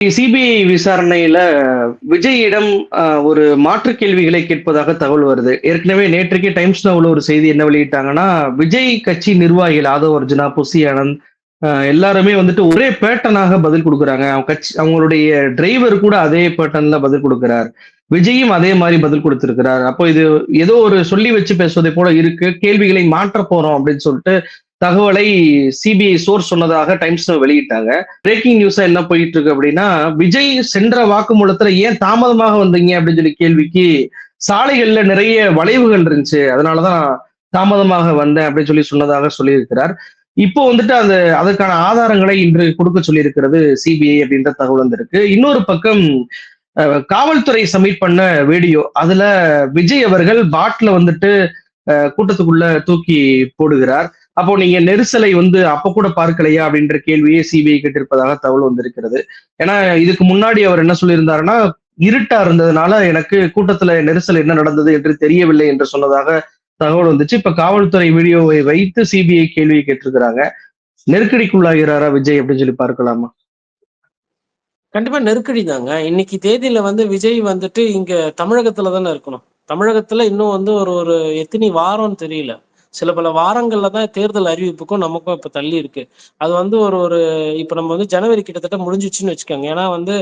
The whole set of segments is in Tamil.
சிபிஐ விசாரணையில விஜயிடம் ஒரு மாற்று கேள்விகளை கேட்பதாக தகவல் வருது. ஏற்கனவே நேற்றைக்கே டைம்ஸ் நவ்ல ஒரு செய்தி என்ன வெளியிட்டாங்கன்னா, விஜய் கட்சி நிர்வாகிகள் ஆதவ் அர்ஜுனா, புசி ஆனந்த் எல்லாருமே வந்துட்டு ஒரே பேட்டர்னாக பதில் குடுக்குறாங்க. அவங்களுடைய டிரைவர் கூட அதே பேட்டர்ன்ல பதில் குடுக்கிறார். விஜயும் அதே மாரி பதில் குடுத்திருக்கிறார். அப்போ இது ஏதோ ஒரு சொல்லி வச்சு பேசுவதை போல இருக்கு. கேள்விகளை மாற்றப் போறோம் அப்படின்னு சொல்லிட்டு தகவலை சிபிஐ சோர்ஸ் சொன்னதாக டைம்ஸ் நவ் வெளியிட்டாங்க. பிரேக்கிங் நியூஸா என்ன போயிட்டு இருக்கு அப்படின்னா, விஜய் சென்ற வாக்குமூலத்துல ஏன் தாமதமாக வந்தீங்க அப்படின்னு சொல்லி கேள்விக்கு, சாலைகள்ல நிறைய வளைவுகள் இருந்துச்சு. அதனாலதான் தாமதமாக வந்தேன் அப்படின்னு சொல்லி சொன்னதாக சொல்லியிருக்கிறார். இப்போ வந்துட்டு அதற்கான ஆதாரங்களை இன்று கொடுக்க சொல்லியிருக்கிறது சிபிஐ அப்படின்ற தகவல் வந்திருக்கு. இன்னொரு பக்கம் காவல்துறை சப்மிட் பண்ண வீடியோ. அதுல விஜய் அவர்கள் பாட்டில வந்துட்டு கூட்டத்துக்குள்ள தூக்கி போடுகிறார். அப்போ நீங்க நெரிசலை வந்து அப்ப கூட பார்க்கலையா அப்படின்ற கேள்வியை சிபிஐ கேட்டிருப்பதாக தகவல் வந்திருக்கிறது. ஏன்னா இதுக்கு முன்னாடி அவர் என்ன சொல்லியிருந்தாருன்னா, இருட்டா இருந்ததுனால எனக்கு கூட்டத்துல நெரிசல் என்ன நடந்தது என்று தெரியவில்லை என்று சொன்னதாக தகவல் வந்துச்சு. இப்ப காவல்துறை வீடியோவை வைத்து சிபிஐ கேள்வி கேட்டிருக்கிறாங்க. நெருக்கடிக்குள்ளாகிறாரா விஜய் அப்படின்னு சொல்லி பார்க்கலாமா? கண்டிப்பா நெருக்கடி தாங்க. இன்னைக்கு தேதியில வந்து விஜய் வந்துட்டு இங்க தமிழகத்துல தானே இருக்கணும். தமிழகத்துல இன்னும் வந்து ஒரு ஒரு எத்தனை வாரம்னு தெரியல. சில பல வாரங்கள்ல தான் தேர்தல் அறிவிப்புக்கும் நமக்கும் இப்ப தள்ளி இருக்கு. அது வந்து ஒரு ஒரு இப்ப நம்ம வந்து ஜனவரி கிட்டத்தட்ட முடிஞ்சிச்சுன்னு வச்சுக்கோங்க. ஏன்னா வந்து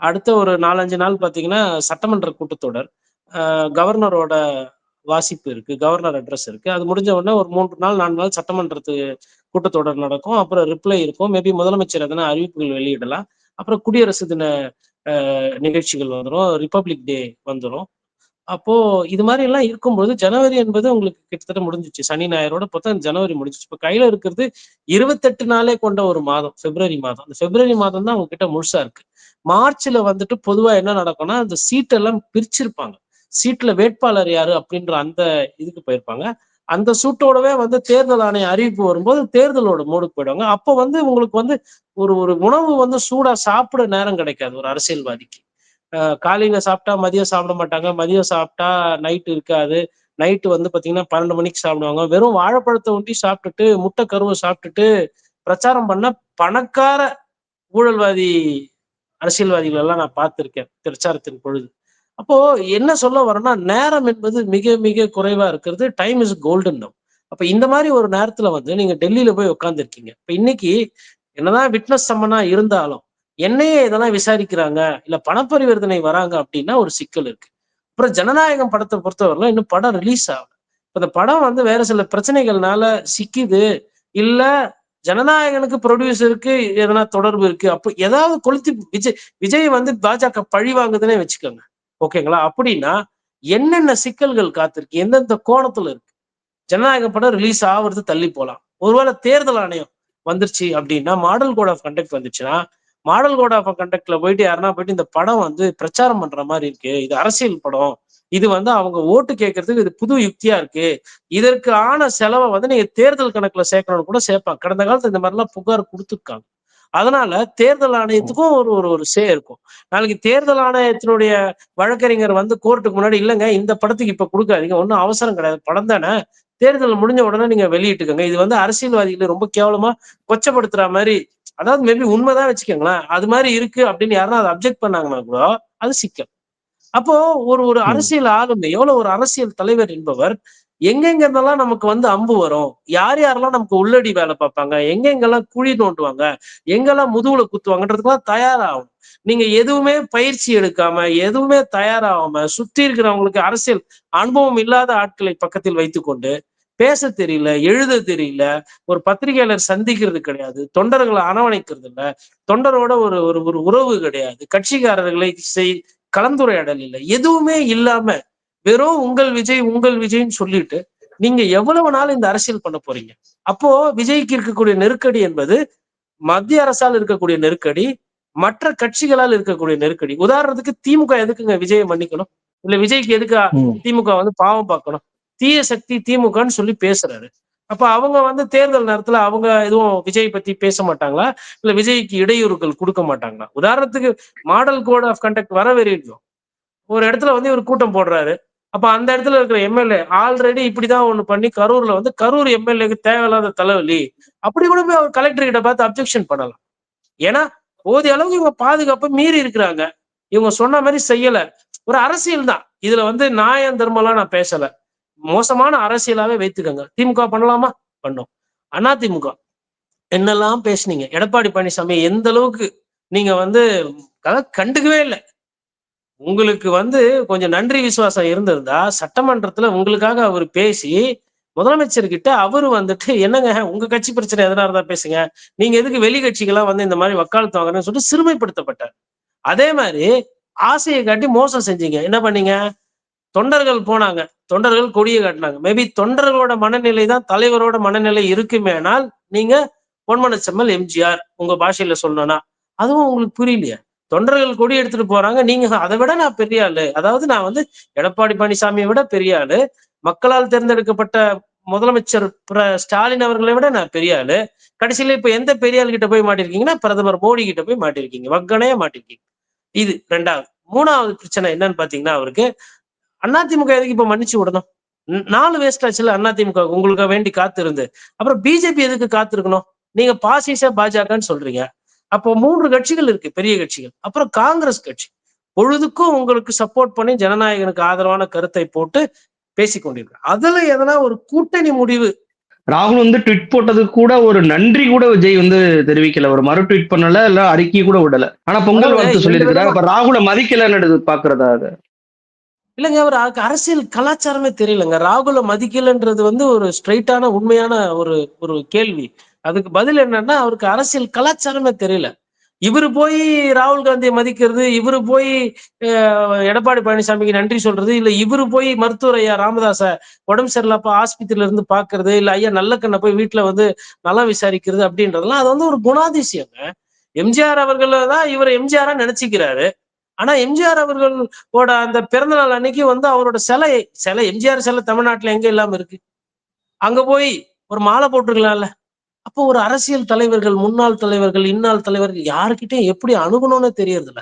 அடுத்த ஒரு 4-5 நாள் பாத்தீங்கன்னா சட்டமன்ற கூட்டத்தொடர், கவர்னரோட வாசிப்பு இருக்கு, கவர்னர் அட்ரஸ் இருக்கு. அது முடிஞ்ச உடனே ஒரு 3 நாள் 4 நாள் சட்டமன்றத்து கூட்டத்தொடர் நடக்கும். அப்புறம் ரிப்ளை இருக்கும். மேபி முதலமைச்சர் எதனா அறிவிப்புகள் வெளியிடலாம். அப்புறம் குடியரசு தின நிகழ்ச்சிகள் வந்துடும், ரிப்பப்ளிக் டே வந்துடும். அப்போ இது மாதிரி எல்லாம் இருக்கும்போது ஜனவரி என்பது உங்களுக்கு கிட்டத்தட்ட முடிஞ்சிச்சு. சனி ஞாயிறோட பார்த்தா ஜனவரி முடிஞ்சிச்சு. இப்ப கையில இருக்கிறது 28 நாளே கொண்ட ஒரு மாதம், பிப்ரவரி மாதம். அந்த பிப்ரவரி மாதம் தான் உங்ககிட்ட முழுசா இருக்கு. மார்ச்ல வந்துட்டு பொதுவா என்ன நடக்கும்னா, அந்த சீட்டெல்லாம் பிரிச்சிருப்பாங்க. சீட்ல வேட்பாளர் யாரு அப்படின்ற அந்த இதுக்கு போயிருப்பாங்க. அந்த சூட்டோடவே வந்து தேர்தல் ஆணைய அறிவிப்பு வரும்போது தேர்தலோட மோடுக்கு போயிடுவாங்க. அப்போ வந்து உங்களுக்கு வந்து ஒரு ஒரு உணவு வந்து சூடா சாப்பிட நேரம் கிடைக்காது ஒரு அரசியல்வாதிக்கு. காலையில சாப்பிட்டா மதியம் சாப்பிட மாட்டாங்க, மதியம் சாப்பிட்டா நைட்டு இருக்காது. நைட்டு வந்து பாத்தீங்கன்னா 12 மணிக்கு சாப்பிடுவாங்க. வெறும் வாழைப்பழத்தை ஒண்டி சாப்பிட்டுட்டு முட்டை கருவை சாப்பிட்டுட்டு பிரச்சாரம் பண்ண பணக்கார ஊழல்வாதி அரசியல்வாதிகள் எல்லாம் நான் பார்த்திருக்கேன் பிரச்சாரத்தின் பொழுது. அப்போ என்ன சொல்ல வரேன்னா, நேரம் என்பது மிக மிக குறைவா இருக்கிறது. Time is golden now. அப்ப இந்த மாதிரி ஒரு நேரத்துல வந்து நீங்க டெல்லியில போய் உட்கார்ந்துருக்கீங்க. இப்ப இன்னைக்கு என்னதான் விட்னஸ் சம்மனா இருந்தாலும் என்னையே இதெல்லாம் விசாரிக்கிறாங்க, இல்ல பணப்பரிவர்த்தனை வராங்க அப்படின்னா ஒரு சிக்கல் இருக்கு. அப்புறம் ஜனநாயகம் படத்தை பொறுத்தவரையிலும் இன்னும் படம் ரிலீஸ் ஆகல. இந்த படம் வந்து வேற சில பிரச்சனைகள்னால சிக்கிது, இல்ல ஜனநாயகனுக்கு ப்ரொடியூசருக்கு எதனா தொடர்பு இருக்கு. அப்போ ஏதாவது கொளுத்தி விஜய் விஜய் வந்து பாஜக பழி வாங்குதுன்னே வச்சுக்கோங்க. ஓகேங்களா? அப்படின்னா என்னென்ன சிக்கல்கள் காத்திருக்கு, எந்தெந்த கோணத்துல இருக்கு? ஜனநாயக படம் ரிலீஸ் ஆகுறது தள்ளி போலாம். ஒருவேளை தேர்தல் ஆணையம் வந்துருச்சு அப்படின்னா, மாடல் கோட் ஆஃப் கண்டக்ட் வந்துச்சுன்னா, மாடல் கோட் ஆஃப் கண்டக்ட்ல போயிட்டு யாருன்னா போயிட்டு இந்த படம் வந்து பிரச்சாரம் பண்ற மாதிரி இருக்கு, இது அரசியல் படம், இது வந்து அவங்க ஓட்டு கேட்கறதுக்கு இது புது யுக்தியா இருக்கு, இதற்கு ஆன செலவை வந்து நீங்க தேர்தல் கணக்குல சேர்க்கணும்னு கூட சேர்ப்பாங்க. கடந்த காலத்துல இந்த மாதிரிலாம் புகார் கொடுத்துருக்காங்க. அதனால தேர்தல் ஆணையத்துக்கும் ஒரு ஒரு ஒரு சே இருக்கும். நாளைக்கு தேர்தல் ஆணையத்தினுடைய வழக்கறிஞர் வந்து கோர்ட்டுக்கு முன்னாடி, இல்லைங்க இந்த படத்துக்கு இப்ப கொடுக்காதீங்க, ஒன்றும் அவசரம் கிடையாது, படம் தானே, தேர்தல் முடிஞ்ச உடனே நீங்க வெளியிட்டுக்கோங்க, இது வந்து அரசியல்வாதிகளை ரொம்ப கேவலமா கொச்சப்படுத்துற மாதிரி, அதாவது மேபி உண்மைதான் வச்சுக்கோங்களேன், அது மாதிரி இருக்கு அப்படின்னு யாருன்னா அதை அப்செக்ட் பண்ணாங்கன்னா கூட அது சிக்கல். அப்போ ஒரு ஒரு அரசியல் ஆளுமை, எவ்வளவு ஒரு அரசியல் தலைவர் என்பவர் எங்கெங்க இருந்தெல்லாம் நமக்கு வந்து அம்பு வரும், யார் யாரெல்லாம் நமக்கு உள்ளடி வேலை பார்ப்பாங்க, எங்கெங்கெல்லாம் குழி தோண்டுவாங்க, எங்கெல்லாம் முதுகுல குத்துவாங்கன்றதுக்கெல்லாம் தயாராகும். நீங்க எதுவுமே பயிற்சி எடுக்காம, எதுவுமே தயாராகாம, சுத்தி இருக்கிறவங்களுக்கு அரசியல் அனுபவம் இல்லாத ஆட்களை பக்கத்தில் வைத்துக்கொண்டு பேச தெரியல, எழுத தெரியல, ஒரு பத்திரிகையாளர் சந்திக்கிறது கிடையாது, தொண்டர்களை அரவணைக்கிறது இல்ல, தொண்டரோட ஒரு ஒரு ஒரு உறவு கிடையாது, கட்சிக்காரர்களை கலந்துரையாடல் இல்லை, எதுவுமே இல்லாம வெறும் உங்கள் விஜய் உங்கள் விஜய்ன்னு சொல்லிட்டு நீங்க எவ்வளவு நாள் இந்த அரசியல் பண்ண போறீங்க? அப்போ விஜய்க்கு இருக்கக்கூடிய நெருக்கடி என்பது மத்திய அரசால் இருக்கக்கூடிய நெருக்கடி, மற்ற கட்சிகளால் இருக்கக்கூடிய நெருக்கடி. உதாரணத்துக்கு திமுக எதுக்குங்க விஜயை மன்னிக்கணும்? இல்ல விஜய்க்கு எதுக்கு திமுக வந்து பாவம் பார்க்கணும்? தீய சக்தி திமுகன்னு சொல்லி பேசுறாரு. அப்ப அவங்க வந்து தேர்தல் நேரத்துல அவங்க எதுவும் விஜய் பத்தி பேச மாட்டாங்களா? இல்ல விஜய்க்கு இடையூறுகள் கொடுக்க மாட்டாங்களா? உதாரணத்துக்கு மாடல் கோட் ஆஃப் கண்டக்ட் வர வரைக்கும் ஒரு இடத்துல வந்து இவர் கூட்டம் போடுறாரு. அப்ப அந்த இடத்துல இருக்கிற எம்எல்ஏ ஆல்ரெடி இப்படிதான் ஒண்ணு பண்ணி கரூர்ல வந்து கரூர் எம்எல்ஏக்கு தேவையில்லாத தலைவலி, அப்படி கூட போய் அவர் கலெக்டர் கிட்ட பார்த்து அப்ஜெக்ஷன் பண்ணலாம். ஏன்னா போதிய அளவுக்கு இவங்க பாதுகாப்பை மீறி இருக்கிறாங்க. இவங்க சொன்ன மாதிரி செய்யல. ஒரு அரசியல் தான் இதுல வந்து நியாயம் தர்மம்லாம் நான் பேசல. மோசமான அரசியலாவே வைத்துக்கங்க. திமுக பண்ணலாமா? பண்ணோம். அதிமுக என்னெல்லாம் பேசுனீங்க? எடப்பாடி பழனிசாமி எந்த அளவுக்கு நீங்க வந்து கண்டுக்கவே இல்லை. உங்களுக்கு வந்து கொஞ்சம் நன்றி விசுவாசம் இருந்திருந்தா சட்டமன்றத்துல உங்களுக்காக அவர் பேசி முதலமைச்சர்கிட்ட அவரு வந்துட்டு என்னங்க உங்க கட்சி பிரச்சனை எதனா இருந்தா பேசுங்க, நீங்க எதுக்கு வெளி கட்சிகள்லாம் வந்து இந்த மாதிரி வக்காலத்து வாங்குறேன்னு சொல்லிட்டு சிறுமைப்படுத்தப்பட்டார். அதே மாதிரி ஆசையை காட்டி மோசம் செஞ்சீங்க. என்ன பண்ணீங்க? தொண்டர்கள் போனாங்க, தொண்டர்கள் கொடியை காட்டினாங்க. மேபி தொண்டர்களோட மனநிலை தான் தலைவரோட மனநிலை இருக்குமேனால் நீங்க பொன்மனச்செம்மல் எம்ஜிஆர் உங்க பாஷையில சொல்லணும்னா அதுவும் உங்களுக்கு புரியலையே. தொண்டர்கள் கொடி எடுத்துட்டு போறாங்க, நீங்க அதை விட நான் பெரிய ஆளு, அதாவது நான் வந்து எடப்பாடி பழனிசாமியை விட பெரிய ஆளு, மக்களால் தேர்ந்தெடுக்கப்பட்ட முதலமைச்சர் ஸ்டாலின் அவர்களை விட நான் பெரிய ஆளு. கடைசியில இப்ப எந்த பெரிய ஆள் கிட்ட போய் மாட்டிருக்கீங்கன்னா பிரதமர் மோடி கிட்ட போய் மாட்டிருக்கீங்க, வக்கனையா மாட்டிருக்கீங்க. இது ரெண்டாவது. மூணாவது பிரச்சனை என்னன்னு பாத்தீங்கன்னா, அவருக்கு அதிமுக எதுக்கு இப்ப மன்னிச்சு விடணும்? 4 வேஸ்ட் ஆச்சுல அதிமுக உங்களுக்கு வேண்டி காத்து இருந்து. அப்புறம் பிஜேபி எதுக்கு காத்து இருக்கணும்? நீங்க பாசிச பாஜகன்னு சொல்றீங்க. அப்போ 3 கட்சிகள் இருக்கு, பெரிய கட்சிகள். அப்புறம் காங்கிரஸ் கட்சி பொழுதுக்கும் உங்களுக்கு சப்போர்ட் பண்ணி ஜனநாயகனுக்கு ஆதரவான கருத்தை போட்டு பேசிக் கொண்டிருக்கு. அதுல எதனா ஒரு கூட்டணி முடிவு. ராகுல் வந்து ட்வீட் போட்டதுக்கு கூட ஒரு நன்றி கூட விஜய் வந்து தெரிவிக்கல, ஒரு மறு ட்வீட் பண்ணல, இல்ல அறிக்கை கூட விடல. ஆனா பொங்கல் வாழ்த்து சொல்லியிருக்கிறார். அப்ப ராகுல மதிக்கலன்னு பாக்குறதா அது? இல்லைங்க, அவர் அரசியல் கலாச்சாரமே தெரியலங்க. ராகுல மதிக்கலன்றது வந்து ஒரு ஸ்ட்ரைட்டான உண்மையான ஒரு ஒரு கேள்வி. அதுக்கு பதில் என்னன்னா, அவருக்கு அரசியல் கலாச்சாரமே தெரியல. இவரு போய் ராகுல் காந்தியை மதிக்கிறது, இவரு போய் எடப்பாடி பழனிசாமிக்கு நன்றி சொல்றது, இல்ல இவரு போய் மருத்துவர் ஐயா ராமதாச உடம்பு சரியில்லப்பா ஆஸ்பத்திரியில இருந்து பாக்குறது, இல்ல ஐயா நல்லக்கண்ணை போய் வீட்டுல வந்து நலம் விசாரிக்கிறது அப்படின்றதுலாம் அது வந்து ஒரு குணாதிசயங்க. எம்ஜிஆர் அவர்கள் தான் இவர் எம்ஜிஆரா நினைச்சுக்கிறாரு. ஆனா எம்ஜிஆர் அவர்களோட அந்த பிறந்த நாள் அன்னைக்கு வந்து அவரோட சிலை எம்ஜிஆர் சிலை தமிழ்நாட்டுல எங்க இல்லாம இருக்கு? அங்க போய் ஒரு மாலை போட்டுருக்கலாம்ல. அப்போ ஒரு அரசியல் தலைவர்கள், முன்னாள் தலைவர்கள், இன்னாள் தலைவர்கள் யாருக்கிட்டையும் எப்படி அணுகணும்னு தெரியறது இல்ல.